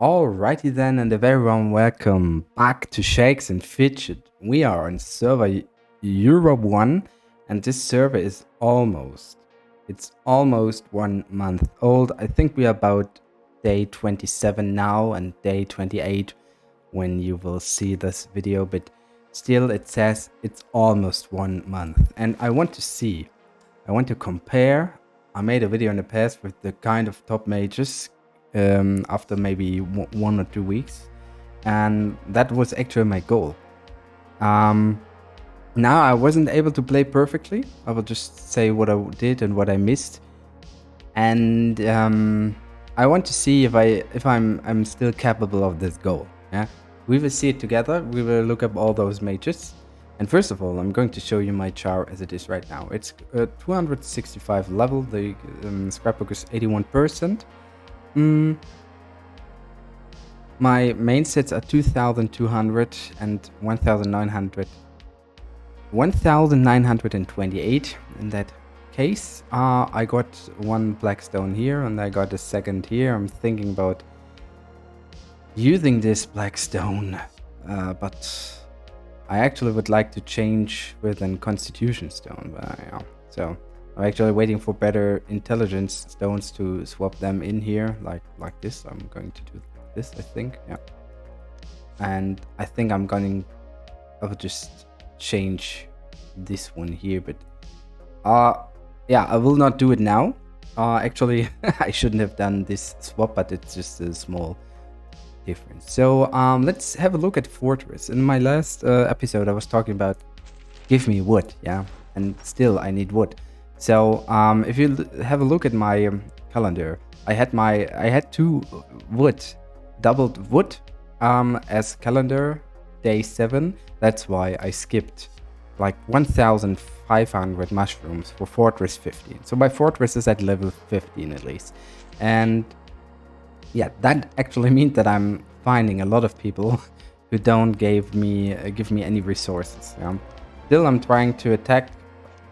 Alrighty then, and a very warm welcome back to Shakes and Fidget. We are on server EU1, and this server is almost 1 month old. I think we are about day 27 now and day 28 when you will see this video, but still it says it's almost 1 month. And I want to compare. I made a video in the past with the kind of top mages after maybe 1 or 2 weeks, and that was actually my goal. Now I wasn't able to play perfectly. I will just say what I did and what I missed, and I want to see if I'm still capable of this goal. Yeah, we will see it together. We will look up all those mages. And first of all, I'm going to show you my char as it is right now. It's 265 level. The scrapbook is 81%. My main sets are 2200 and 1928 in that case. I got one black stone here and I got a second here. I'm thinking about using this black stone, but I actually would like to change with a constitution stone. But, yeah. So I'm actually waiting for better intelligence stones to swap them in here, like this. I'm going to do this, I think. Yeah. And I think I will just change this one here, but yeah, I will not do it now. Actually, I shouldn't have done this swap, but it's just a small difference. So let's have a look at Fortress. In my last episode, I was talking about give me wood, yeah, and still I need wood. So if you have a look at my calendar, I had 2 wood, doubled wood as calendar day 7. That's why I skipped like 1,500 mushrooms for Fortress 15. So my Fortress is at level 15 at least, and yeah, that actually means that I'm finding a lot of people who don't give me any resources. Yeah? Still, I'm trying to attack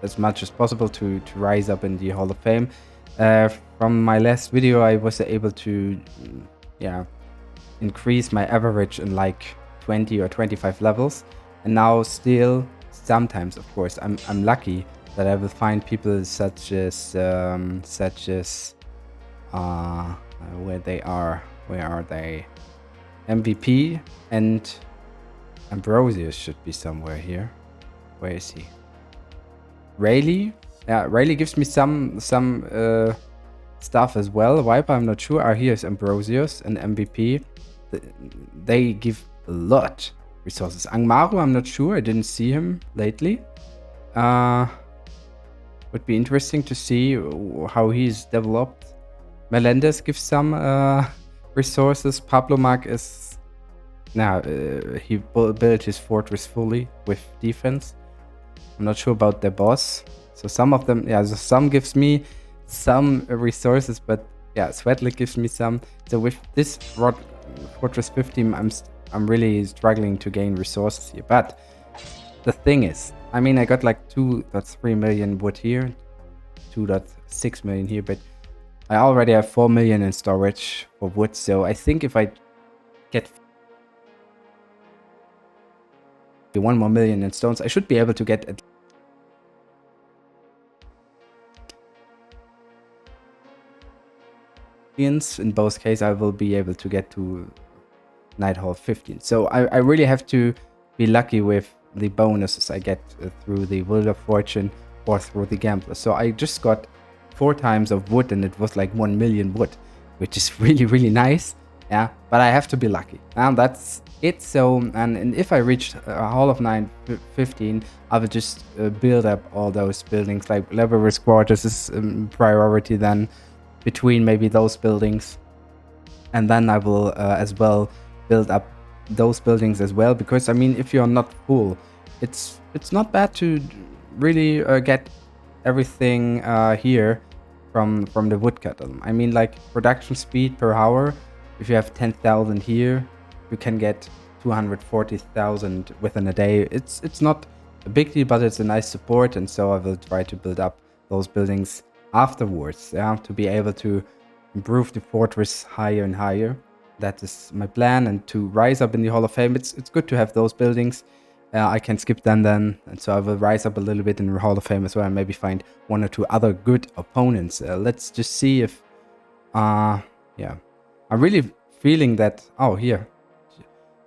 as much as possible to rise up in the Hall of Fame. From my last video, I was able to increase my average in like 20 or 25 levels, and now still sometimes, of course, I'm lucky that I will find people such as where are they? MVP and Ambrosius should be somewhere here. Where is he? Rayleigh? Yeah, Rayleigh gives me some stuff as well. Viper, I'm not sure. Here's Ambrosius and MVP. They give a lot resources. Angmaru, I'm not sure. I didn't see him lately. Would be interesting to see how he's developed. Melendez gives some resources. Pablo Mark is he built his fortress fully with defense. I'm not sure about the boss. So some of them, so some gives me some resources, but yeah, Sweatlick gives me some. So with this Fortress 15, I'm really struggling to gain resources here. But the thing is, I mean, I got like 2.3 million wood here, 2.6 million here, but I already have 4 million in storage for wood. So I think if I get 1 more million in stones, I should be able to get at in both cases. I will be able to get to Night Hall 15. So I really have to be lucky with the bonuses I get through the Wheel of Fortune or through the Gambler. So I just got 4 times of wood, and it was like 1 million wood, which is really, really nice. Yeah, but I have to be lucky. And that's it. So, and if I reach Hall of 15, I will just build up all those buildings. Like Laborers Quarters is priority then between maybe those buildings. And then I will as well build up those buildings as well. Because, I mean, if you're not full, it's not bad to really get everything here from the woodcutter. I mean, like production speed per hour, if you have 10,000 here, you can get 240,000 within a day. It's not a big deal, but it's a nice support, and so I will try to build up those buildings afterwards, yeah, to be able to improve the fortress higher and higher. That is my plan, and to rise up in the Hall of Fame, it's good to have those buildings. I can skip them then, and so I will rise up a little bit in the Hall of Fame as well, and maybe find 1 or 2 other good opponents. Let's just see if, yeah, I'm really feeling that. Oh, here,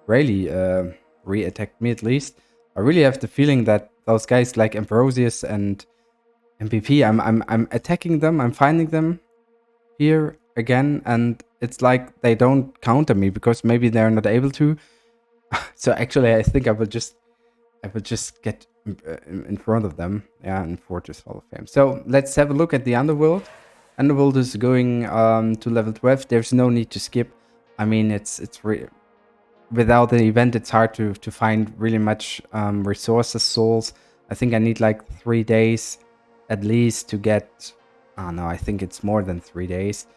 Rayleigh re-attacked me at least. I really have the feeling that those guys like Ambrosius and MVP, I'm attacking them, I'm finding them here again, and it's like they don't counter me because maybe they're not able to. So actually, I think I will just get in front of them, yeah, in Fortress Hall of Fame. So let's have a look at the Underworld. Underworld is going to level 12. There's no need to skip. I mean, without the event, it's hard to find really much resources, souls. I think I need like 3 days at least to get. Oh no, I think it's more than 3 days.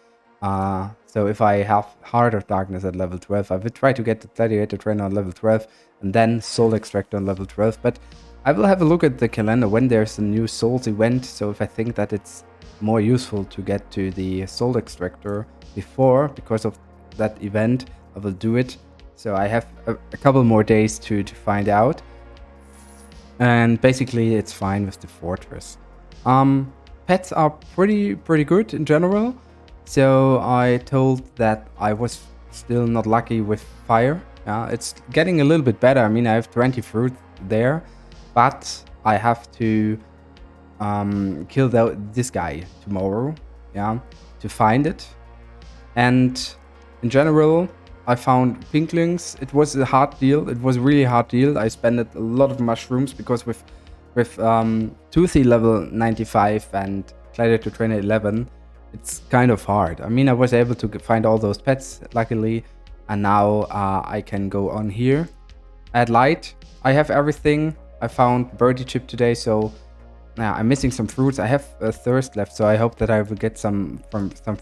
So if I have Heart of Darkness at level 12, I will try to get the Gladiator Trainer on level 12 and then Soul Extractor on level 12. But I will have a look at the calendar when there's a new Souls event. So if I think that it's more useful to get to the Soul Extractor before, because of that event, I will do it. So I have a couple more days to find out. And basically it's fine with the Fortress. Pets are pretty good in general. So I told that I was still not lucky with fire. It's getting a little bit better. I mean, I have 20 fruit there, but I have to kill this guy tomorrow, to find it. And in general, I found pinklings. It was a hard deal. It was a really hard deal. I spent a lot of mushrooms because with Toothy level 95 and Gladiator Trainer 11, it's kind of hard. I mean, I was able to find all those pets, luckily, and now I can go on here. Add light. I have everything. I found birdie chip today, so I'm missing some fruits. I have a thirst left, so I hope that I will get some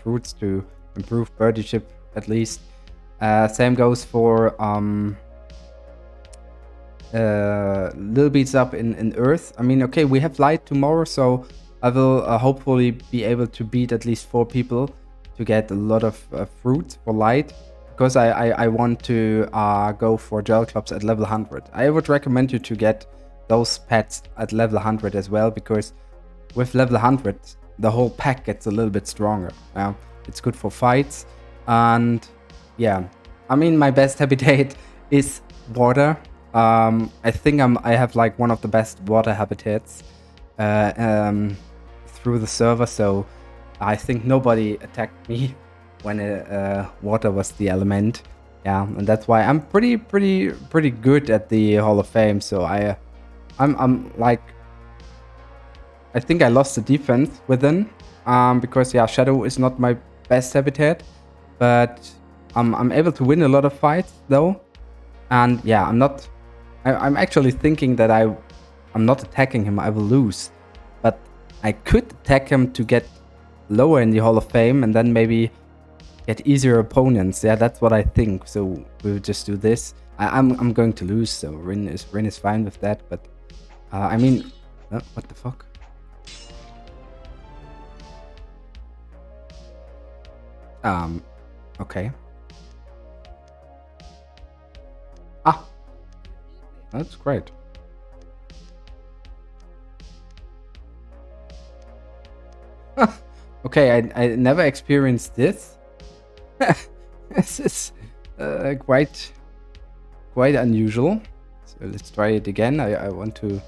fruits to improve birdie chip at least. Same goes for little beats up in earth. I mean, okay, we have light tomorrow, so I will hopefully be able to beat at least 4 people to get a lot of fruit for light, because I want to go for gel clubs at level 100. I would recommend you to get those pets at level 100 as well, because with level 100 the whole pack gets a little bit stronger. It's good for fights, and yeah, I mean, my best habitat is water. I think I have like one of the best water habitats through the server, so I think nobody attacked me when water was the element. And that's why I'm pretty good at the Hall of Fame. So I'm like, I think I lost the defense within, because Shadow is not my best habitat, but I'm able to win a lot of fights though. And I'm actually thinking that I'm not attacking him, I will lose. But I could attack him to get lower in the Hall of Fame and then maybe get easier opponents. Yeah, that's what I think. So we'll just do this. I'm going to lose, so Rin is fine with that. But I mean, what the fuck? Okay. That's great. Okay, I never experienced this. This is quite unusual. So let's try it again. I want to.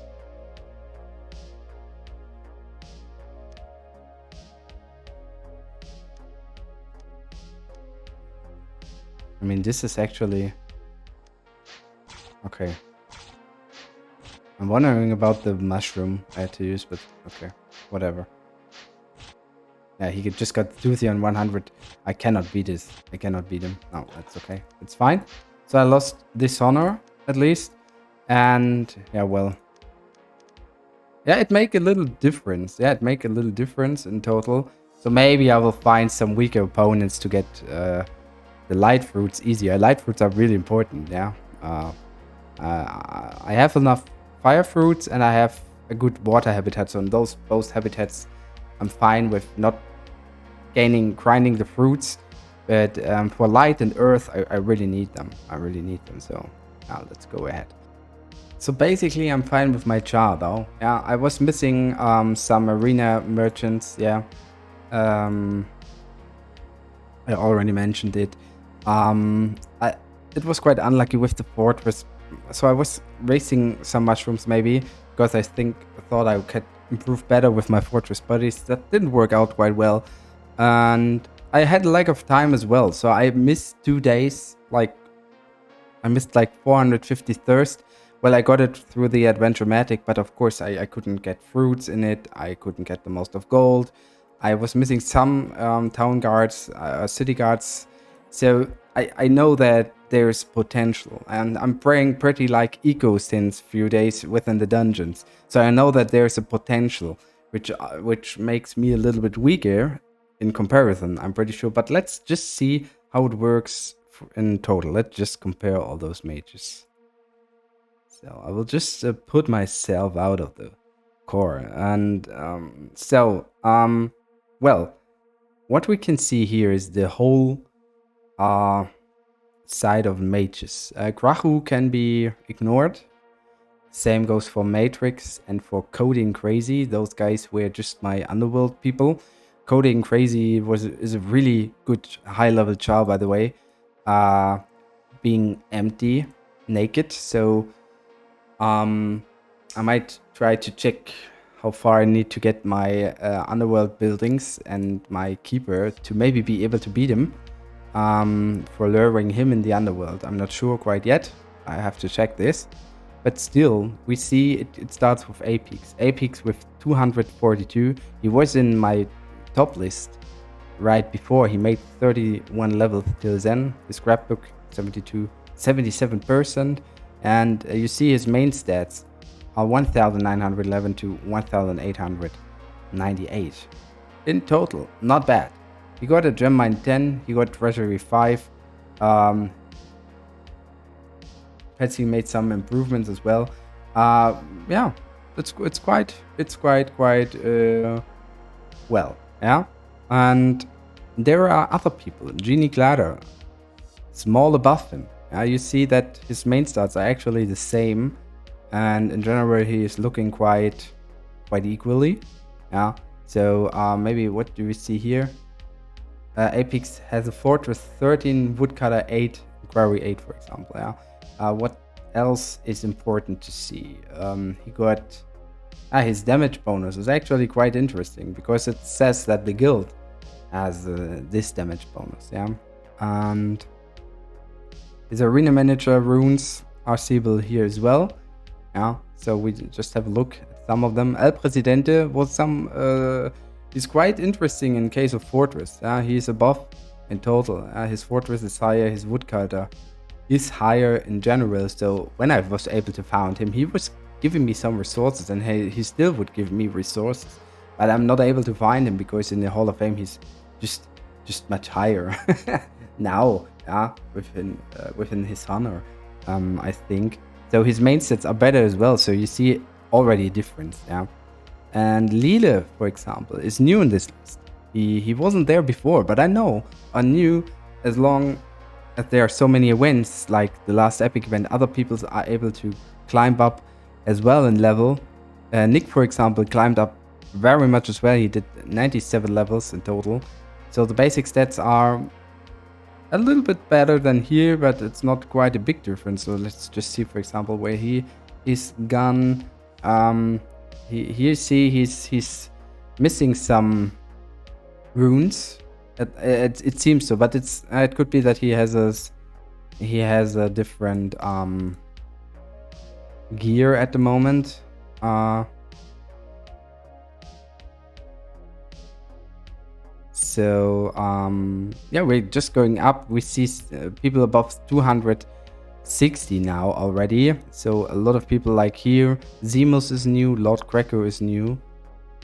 I mean, this is actually okay. I'm wondering about the mushroom I had to use, but okay, whatever. Yeah, he just got Toothy on 100. I cannot beat this. I cannot beat him. No, that's okay. It's fine. So I lost Dishonor, at least. And, well. Yeah, it make a little difference. Yeah, it make a little difference in total. So maybe I will find some weaker opponents to get the light fruits easier. Light fruits are really important, yeah. I have enough fire fruits and I have a good water habitat. So in both habitats, I'm fine with not grinding the fruits. But for light and earth, I really need them. So now let's go ahead. So basically, I'm fine with my char though. Yeah, I was missing some arena merchants. Yeah, I already mentioned it. It was quite unlucky with the fortress. So I was racing some mushrooms maybe because I thought I could improve better with my fortress buddies. That didn't work out quite well, and I had a lack of time as well. So I missed 2 days. I missed like 450 thirst. Well, I got it through the Adventure-matic, but of course I couldn't get fruits in it. I couldn't get the most of gold. I was missing some town guards, city guards. So I know that there's potential. And I'm playing pretty like eco since few days within the dungeons. So I know that there's a potential, which makes me a little bit weaker in comparison, I'm pretty sure. But let's just see how it works in total. Let's just compare all those mages. So I will just put myself out of the core. And well, what we can see here is the whole side of mages. Grahu can be ignored. Same goes for Matrix and for Coding Crazy. Those guys were just my underworld people. Coding Crazy is a really good high-level char, by the way. Being empty, naked, so I might try to check how far I need to get my underworld buildings and my keeper to maybe be able to beat him for luring him in the underworld. I'm not sure quite yet. I have to check this. But still, we see it starts with Apex. Apex with 242. He was in my top list right before. He made 31 levels till then. His scrapbook 77%. And you see his main stats are 1911 to 1898 in total. Not bad. He got a gem mine 10. He got treasury 5. Patsy made some improvements as well. Yeah, it's quite well. Yeah, and there are other people. Genie Glader, small above him. You see that his main stats are actually the same, and in general he is looking quite equally. Yeah. So maybe what do we see here? Apex has a fortress 13, woodcutter 8, quarry 8, for example. Yeah. What else is important to see? He got his damage bonus is actually quite interesting because it says that the guild has this damage bonus. Yeah. And his arena manager runes are seeable here as well. Yeah, so we just have a look at some of them. El Presidente was he's quite interesting in case of fortress. He's above in total. His fortress is higher, his woodcutter is higher in general. So when I was able to find him, he was giving me some resources, and he still would give me resources. But I'm not able to find him because in the Hall of Fame he's just much higher now. Yeah, within his honor, I think. So his main sets are better as well. So you see already a difference. Yeah, and Lille, for example, is new in this list. He wasn't there before, but I knew as long as there are so many events like the last epic event, other people are able to climb up as well in level. Nick, for example, climbed up very much as well. He did 97 levels in total. So the basic stats are a little bit better than here, but it's not quite a big difference. So let's just see, for example, where he is gone. Here see he's missing some runes. It seems so, but it could be that he has a different gear at the moment. So yeah, we're just going up. We see people above 260 now already. So a lot of people like here. Zemus is new. Lord Cracker is new.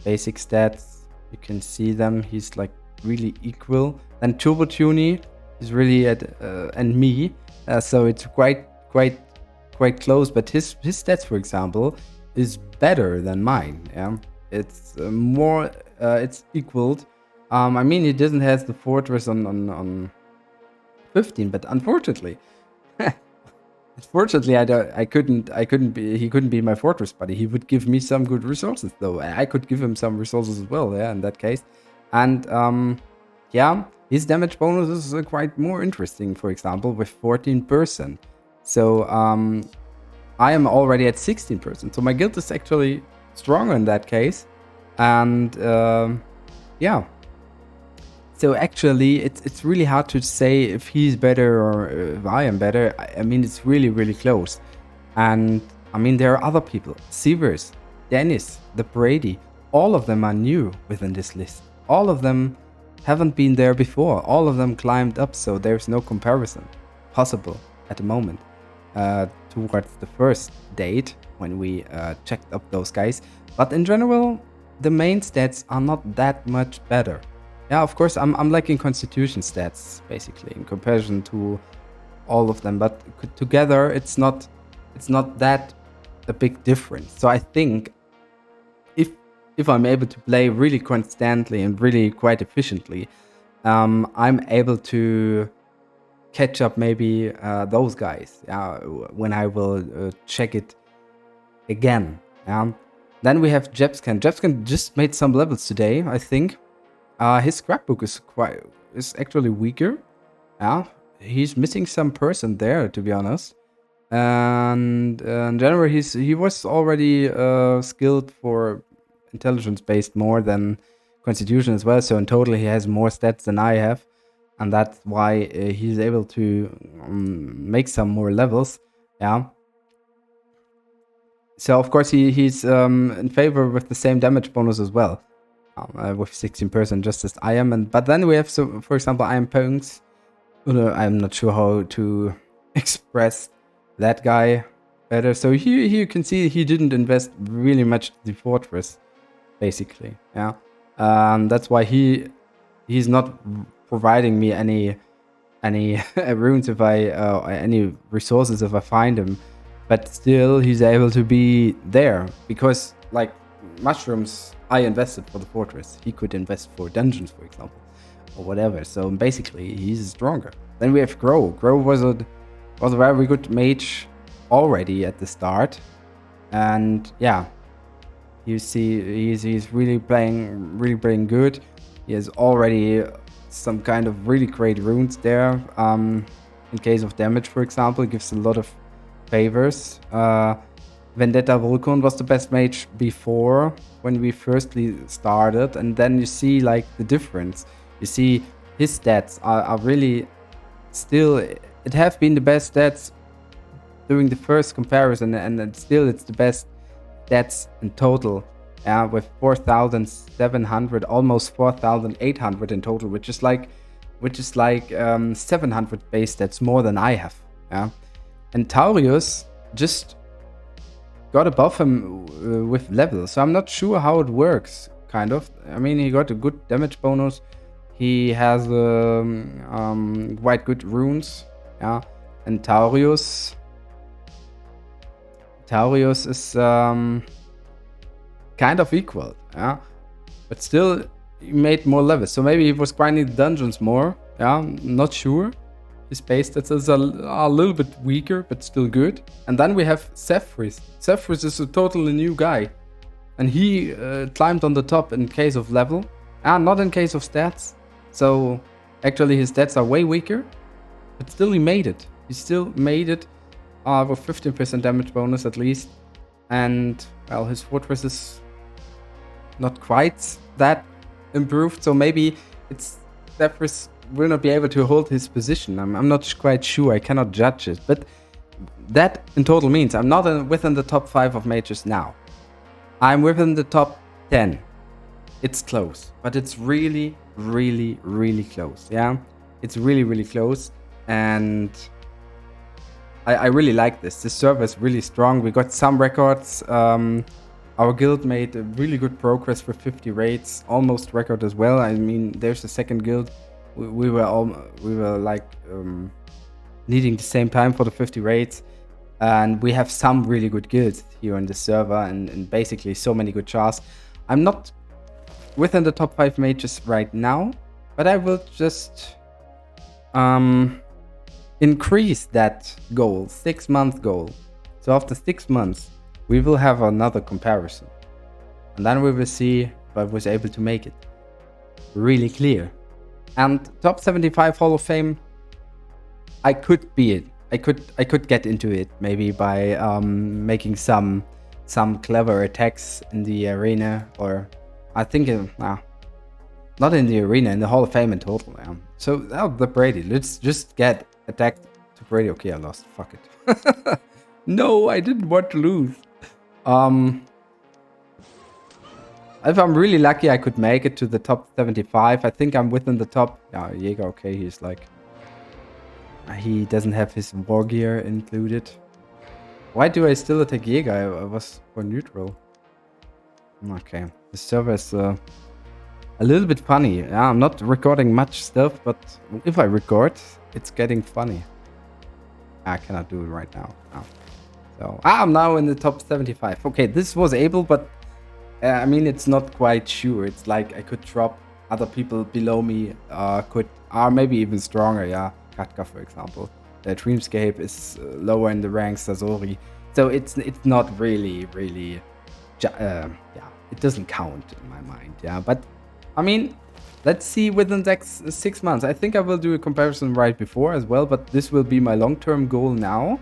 Basic stats, you can see them. He's like really equal. Then Turbo Tuny is really at and me. So it's quite close. But his stats, for example, is better than mine. Yeah, it's more. It's equaled. I mean, he doesn't have the fortress on 15, but unfortunately, I couldn't be, he couldn't be my fortress buddy. He would give me some good resources though. I could give him some resources as well, yeah, in that case. And yeah, his damage bonus is quite more interesting, for example, with 14%. So I am already at 16%. So my guild is actually stronger in that case. And yeah. So actually, it's really hard to say if he's better or if I am better. I mean, it's really, really close. And I mean, there are other people. Seavers, Dennis, the Brady, all of them are new within this list. All of them haven't been there before. All of them climbed up, so there's no comparison possible at the moment towards the first date when we checked up those guys. But in general, the main stats are not that much better. Yeah, of course, I'm lacking constitution stats, basically, in comparison to all of them. But together, it's not that a big difference. So I think if I'm able to play really constantly and really quite efficiently, I'm able to catch up maybe those guys. When I will check it again. Then we have Jepscan. Jepscan just made some levels today, I think. His scrapbook is actually weaker. Yeah, he's missing some person there, to be honest. And in general, he was already skilled for intelligence based more than constitution as well. So in total, he has more stats than I have, and that's why he's able to make some more levels. Yeah. So of course he's in favor with the same damage bonus as well. With 16%, just as I am. But then we have, so for example, I am Punks. I'm not sure how to express that guy better. So here you can see he didn't invest really much in the fortress, basically. Yeah, that's why he's not providing me any runes if I any resources if I find him. But still, he's able to be there because, like, mushrooms I invested for the fortress. He could invest for dungeons, for example, or whatever. So basically, he's stronger. Then we have Grow. Grow was a very good mage already at the start, and yeah, you see he's really playing good. He has already some kind of really great runes there. In case of damage, for example, it gives a lot of favors. Vendetta Vulcan was the best mage before when we firstly started, and then you see like the difference. You see his stats are really still, it have been the best stats during the first comparison, and still it's the best stats in total. With 4,700, almost 4,800 in total, which is like 700 base stats more than I have. And Taurius just got above him with level, so I'm not sure how it works. Kind of. I mean, he got a good damage bonus. He has quite good runes. And Taurius is kind of equal. But still, he made more levels. So maybe he was grinding the dungeons more. Not sure. His base stats are a little bit weaker, but still good. And then we have Zephyrus. Zephyrus is a totally new guy. And he climbed on the top in case of level. Not in case of stats. So actually his stats are way weaker. But still he made it. He still made it with 15% damage bonus at least. And well, his fortress is not quite that improved. So maybe it's Zephyrus will not be able to hold his position. I'm not quite sure. I cannot judge it. But that in total means I'm not within the top 5 of mages now. I'm within the top 10. It's close. But it's really, really, really close. It's really, really close. And I really like this. This server is really strong. We got some records. Our guild made a really good progress for 50 raids. Almost record as well. I mean, there's a second guild. We were like needing the same time for the 50 raids, and we have some really good guilds here on the server, and basically so many good chars. I'm not within the top 5 mages right now, but I will just increase that goal, 6-month goal. So after 6 months, we will have another comparison. And then we will see if I was able to make it really clear. And top 75 Hall of Fame, I could be it. I could get into it maybe by making some clever attacks in the arena, or I think not in the arena, in the Hall of Fame in total. So the Brady, let's just get attacked to Brady. Okay, I lost. Fuck it. No, I didn't want to lose. If I'm really lucky, I could make it to the top 75. I think I'm within the top. Yeah, Jäger. Okay, he's like. He doesn't have his war gear included. Why do I still attack Jäger? I was for neutral. Okay, the server is a little bit funny. Yeah, I'm not recording much stuff, but if I record, it's getting funny. I cannot do it right now. No. So I'm now in the top 75. Okay, this was able, but I mean, it's not quite sure. It's like I could drop other people below me, are maybe even stronger. Yeah, Katka, for example. The Dreamscape is lower in the ranks, Sasori. So it's not really, yeah, it doesn't count in my mind. Yeah, but I mean, let's see within the next 6 months. I think I will do a comparison right before as well, but this will be my long-term goal now.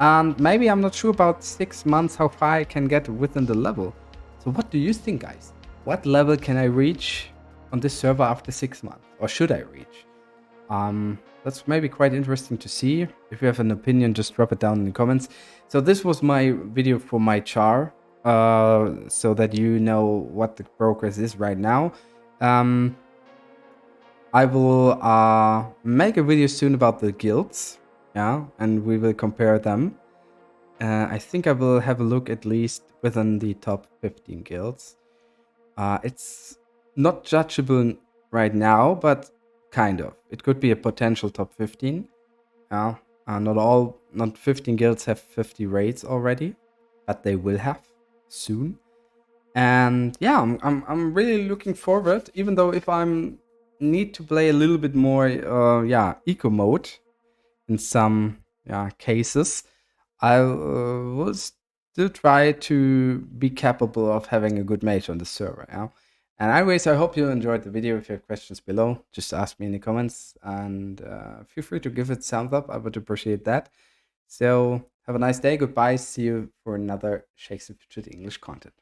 And maybe I'm not sure about 6 months how far I can get within the level. So what do you think, guys? What level can I reach on this server after 6 months? Or should I reach? That's maybe quite interesting to see. If you have an opinion, just drop it down in the comments. So this was my video for my char, so that you know what the progress is right now. I will make a video soon about the guilds, yeah, and we will compare them. I think I will have a look at least within the top 15 guilds. It's not judgeable right now, but kind of. It could be a potential top 15. Yeah, not 15 guilds have 50 raids already, but they will have soon. And yeah, I'm really looking forward. Even though if I'm need to play a little bit more, eco mode in some cases, I will still try to be capable of having a good mate on the server. Yeah. And anyways, I hope you enjoyed the video. If you have questions below, just ask me in the comments, and feel free to give it a thumbs up. I would appreciate that. So have a nice day. Goodbye. See you for another Shakespeare Fidget English content.